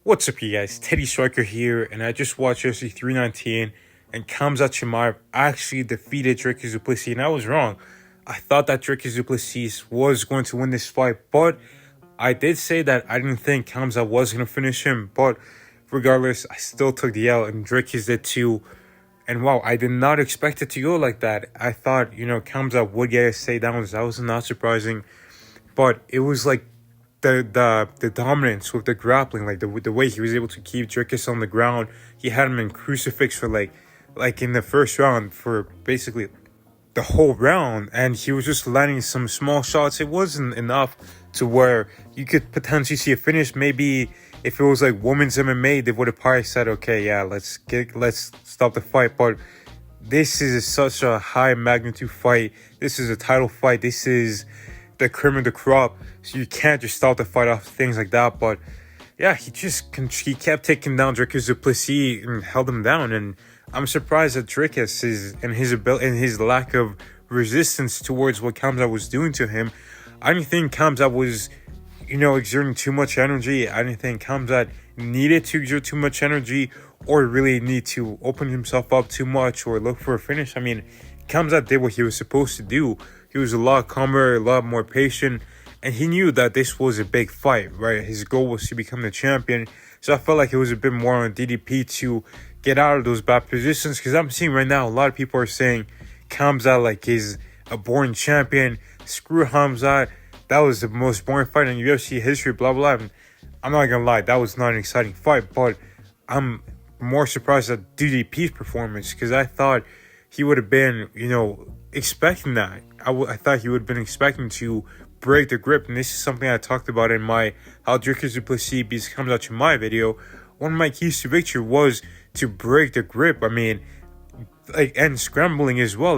What's up, you guys? Teddy Striker here, and I just watched UFC 319, and Khamzat Chimaev actually defeated Dricus, and I was wrong. I thought that Dricus was going to win this fight, but I did say that I didn't think Khamzat was going to finish him, but regardless, I still took the L, and Dricus did too. And wow, I did not expect it to go like that. I thought, Khamzat would get his takedowns. That was not surprising, but it was like the dominance with the grappling, like the way he was able to keep Dricus on the ground. He had him in crucifix for like in the first round for basically the whole round, and he was just landing some small shots. It wasn't enough to where you could potentially see a finish. Maybe if it was like women's MMA, they would have probably said, okay, yeah, let's stop the fight. But this is such a high magnitude fight. This is a title fight. This is the cream of the crop, so you can't just stop the fight off things like that. But yeah, he kept taking down Dricus Plessis and held him down, and I'm surprised that Dricus is in his lack of resistance towards what Khamzat was doing to him. I didn't think Khamzat was, exerting too much energy. I didn't think Khamzat needed to exert too much energy or really need to open himself up too much or look for a finish. I mean, Khamzat did what he was supposed to do. He was a lot calmer, a lot more patient, and he knew that this was a big fight, right? His goal was to become the champion. So I felt like it was a bit more on DDP to get out of those bad positions, because I'm seeing right now a lot of people are saying Khamzat is a boring champion. Screw Khamzat. That was the most boring fight in UFC history, blah, blah, blah. I'm not going to lie, that was not an exciting fight, but I'm more surprised at DDP's performance, because I thought he would have been, expecting that. I thought he would have been expecting to break the grip, and this is something I talked about in my How Dricus Plessis Beats Khamzat Chimaev video. One of my keys to victory was to break the grip. I mean, and scrambling as well.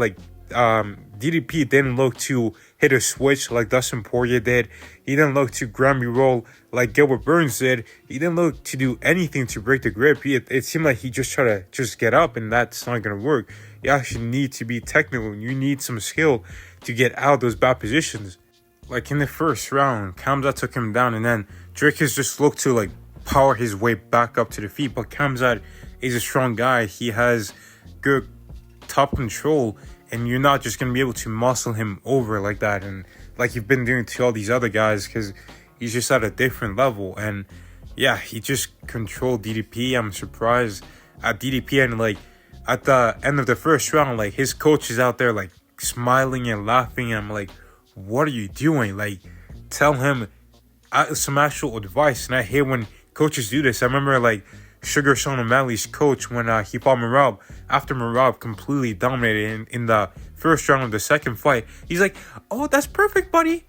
DDP didn't look to hit a switch like Dustin Poirier did. He didn't look to Grammy roll like Gilbert Burns did. He didn't look to do anything to break the grip. It seemed like he just tried to just get up, and that's not going to work. You actually need to be technical. You need some skill to get out of those bad positions. Like in the first round, Khamzat took him down, and then Dricus just looked to power his way back up to the feet. But Khamzat is a strong guy. He has good top control, and you're not just going to be able to muscle him over like that, and like you've been doing to all these other guys, because he's just at a different level. And yeah, he just controlled DDP. I'm surprised at DDP, and at the end of the first round, his coach is out there smiling and laughing, and I'm like, what are you doing? Tell him some actual advice. And I hate when coaches do this. I remember Sugar Sean O'Malley's coach when he fought Merab. After Merab completely dominated in the first round of the second fight, he's like, oh, that's perfect, buddy.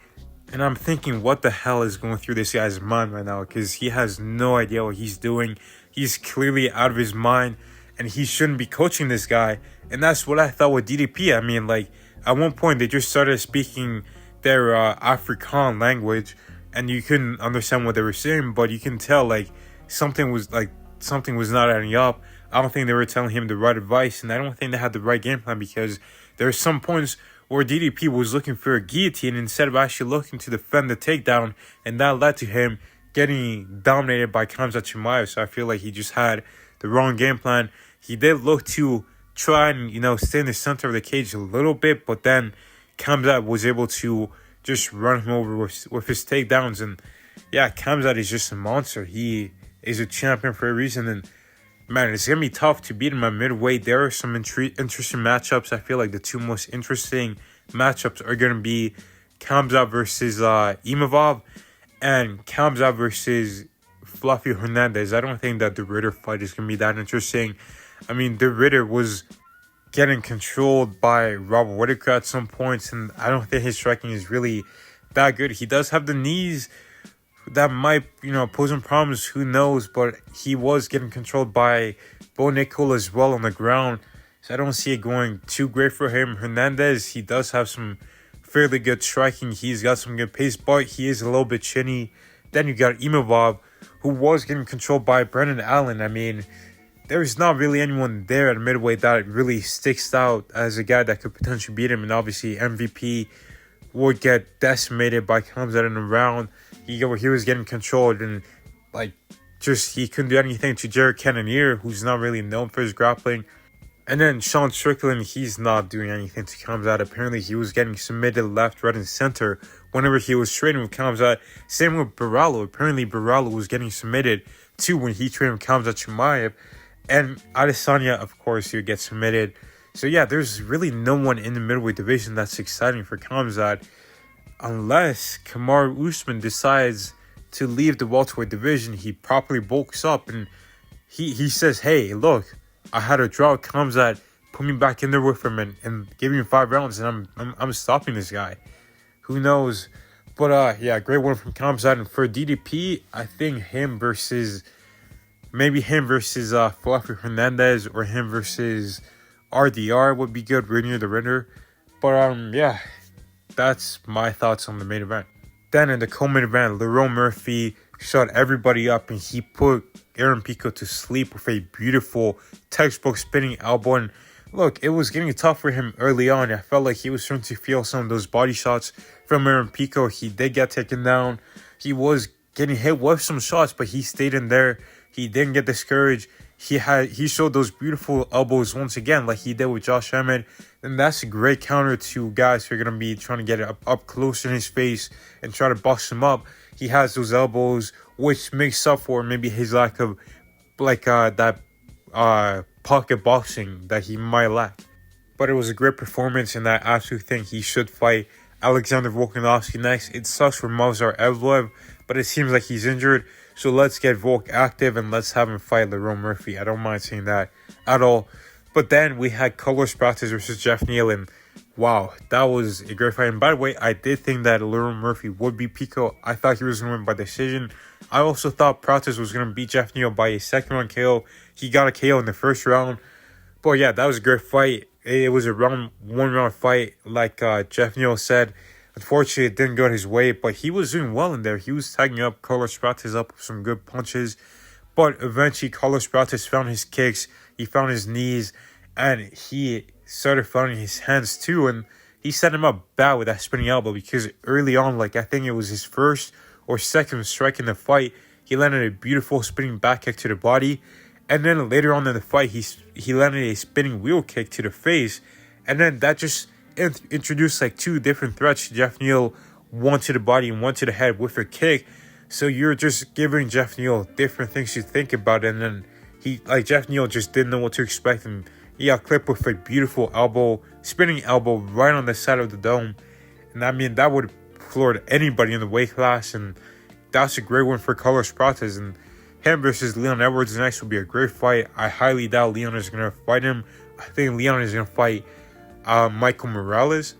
And I'm thinking, what the hell is going through this guy's mind right now? Because he has no idea what he's doing. He's clearly out of his mind, and he shouldn't be coaching this guy. And that's what I thought with DDP. I mean, at one point, they just started speaking their Afrikaan language, and you couldn't understand what they were saying, but you can tell something was not adding up. I don't think they were telling him the right advice, and I don't think they had the right game plan, because there are some points where DDP was looking for a guillotine instead of actually looking to defend the takedown, and that led to him getting dominated by Khamzat Chimaev. So I feel like he just had the wrong game plan. He did look to try and, stay in the center of the cage a little bit, but then Khamzat was able to just run him over with his takedowns. And yeah, Khamzat is just a monster. He is a champion for a reason, and man, it's going to be tough to beat him at middleweight. There are some interesting matchups. I feel like the two most interesting matchups are going to be Khamzat versus Imavov, and Khamzat versus Fluffy Hernandez. I don't think that the Ritter fight is going to be that interesting. I mean, the Ritter was getting controlled by Robert Whittaker at some points, and I don't think his striking is really that good. He does have the knees that might, pose him problems, who knows, but he was getting controlled by Bo Nickel as well on the ground, so I don't see it going too great for him. Hernandez, he does have some fairly good striking. He's got some good pace, but he is a little bit chinny. Then you got Imavov, who was getting controlled by Brendan Allen. I mean, there's not really anyone there at middleweight that really sticks out as a guy that could potentially beat him. And obviously, MVP would get decimated by Khamzat in a round. He was getting controlled, and he couldn't do anything to Jared Cannonier, who's not really known for his grappling. And then Sean Strickland, he's not doing anything to Khamzat. Apparently, he was getting submitted left, right, and center whenever he was training with Khamzat. Same with Barallo. Apparently, Barallo was getting submitted too when he trained with Khamzat Chimaev. And Adesanya, of course, he would get submitted. So yeah, there's really no one in the middleweight division that's exciting for Khamzat, unless Kamaru Usman decides to leave the welterweight division. He properly bulks up and he says, hey, look, I had a draw with Khamzat, put me back in there with him and give me 5 rounds, and I'm stopping this guy. Who knows? But yeah, great win from Khamzat. And for DDP, I think him versus Fluffy Hernandez or him versus RDR would be good. We're near the winner. But yeah, that's my thoughts on the main event. Then in the co-main event, Lerone Murphy shut everybody up and he put Aaron Pico to sleep with a beautiful textbook spinning elbow. And look, it was getting tough for him early on. I felt like he was starting to feel some of those body shots from Aaron Pico. He did get taken down. He was getting hit with some shots, but he stayed in there. He didn't get discouraged. He showed those beautiful elbows once again, like he did with Josh Emmett. And that's a great counter to guys who are going to be trying to get it up close in his face and try to box him up. He has those elbows, which makes up for maybe his lack of that pocket boxing that he might lack. But it was a great performance, and I absolutely think he should fight Alexander Volkanovski next. It sucks for Movsar Evloev, but it seems like he's injured. So let's get Volk active and let's have him fight Lerone Murphy. I don't mind saying that at all. But then we had Carlos Prates versus Jeff Neal, and wow, that was a great fight. And by the way, I did think that Lerone Murphy would beat Pico. I thought he was going to win by decision. I also thought Prates was going to beat Jeff Neal by a second round KO. He got a KO in the first round. But yeah, that was a great fight. It was a one round fight, like Jeff Neal said. Unfortunately, it didn't go his way, but he was doing well in there. He was tagging up Carlos Prates up with some good punches. But eventually, Carlos Prates found his kicks. He found his knees. And he started finding his hands too. And he set him up bad with that spinning elbow. Because early on, I think it was his first or second strike in the fight, he landed a beautiful spinning back kick to the body. And then later on in the fight, he landed a spinning wheel kick to the face. And then that just introduced 2 different threats to Jeff Neal, one to the body and one to the head with a kick. So you're just giving Jeff Neal different things to think about, and then Jeff Neal just didn't know what to expect, and he got clipped with a beautiful spinning elbow right on the side of the dome. And I mean, that would have floored anybody in the weight class, and that's a great one for Carlos Prates. And him versus Leon Edwards next will be a great fight. I highly doubt Leon is going to fight him. I think Leon is going to fight Michael Morales,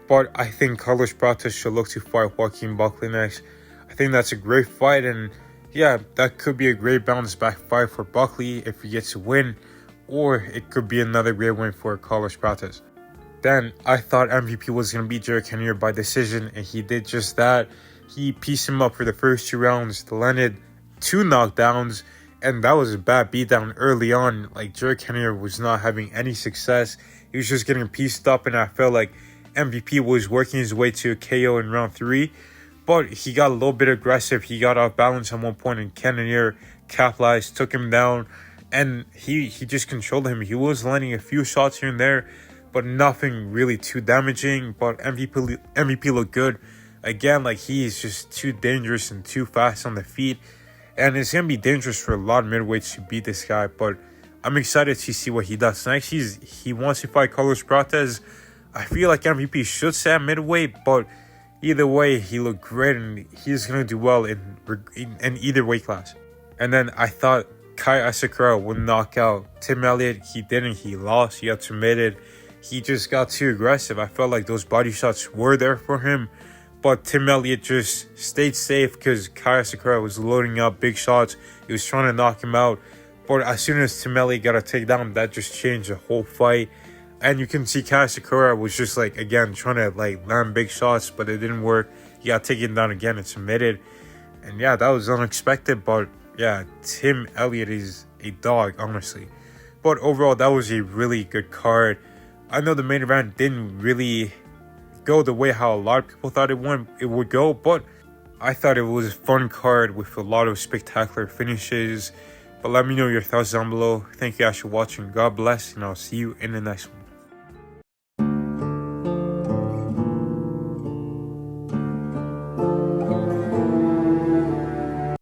but I think Carlos Prates should look to fight Joaquin Buckley next. I think that's a great fight, and yeah, that could be a great bounce back fight for Buckley if he gets to win, or it could be another great win for Carlos Prates. Then I thought MVP was going to beat Jared Cannonier by decision, and he did just that. He pieced him up for the first 2 rounds, landed 2 knockdowns, and that was a bad beatdown early on. Jared Cannonier was not having any success. He was just getting pieced up, and I felt like MVP was working his way to a KO in round 3. But he got a little bit aggressive. He got off balance at one point, and Cannonier capitalized, took him down, and he just controlled him. He was landing a few shots here and there, but nothing really too damaging. But MVP looked good. Again, he's just too dangerous and too fast on the feet. And it's going to be dangerous for a lot of middleweights to beat this guy. But I'm excited to see what he does next. He wants to fight Carlos Prates. I feel like MVP should stay at middleweight, but either way, he looked great, and he's going to do well in either weight class. And then I thought Kai Asakura would knock out Tim Elliott. He didn't. He lost. He got submitted. He just got too aggressive. I felt like those body shots were there for him, but Tim Elliott just stayed safe because Kai Asakura was loading up big shots. He was trying to knock him out. But as soon as Tim Elliott got a takedown, that just changed the whole fight. And you can see Kai Asakura was just again trying to land big shots, but it didn't work. He got taken down again and submitted. And yeah, that was unexpected, but yeah, Tim Elliott is a dog, honestly. But overall, that was a really good card. I know the main event didn't really go the way how a lot of people thought it would go, but I thought it was a fun card with a lot of spectacular finishes. But let me know your thoughts down below. Thank you guys for watching. God bless, and I'll see you in the next one.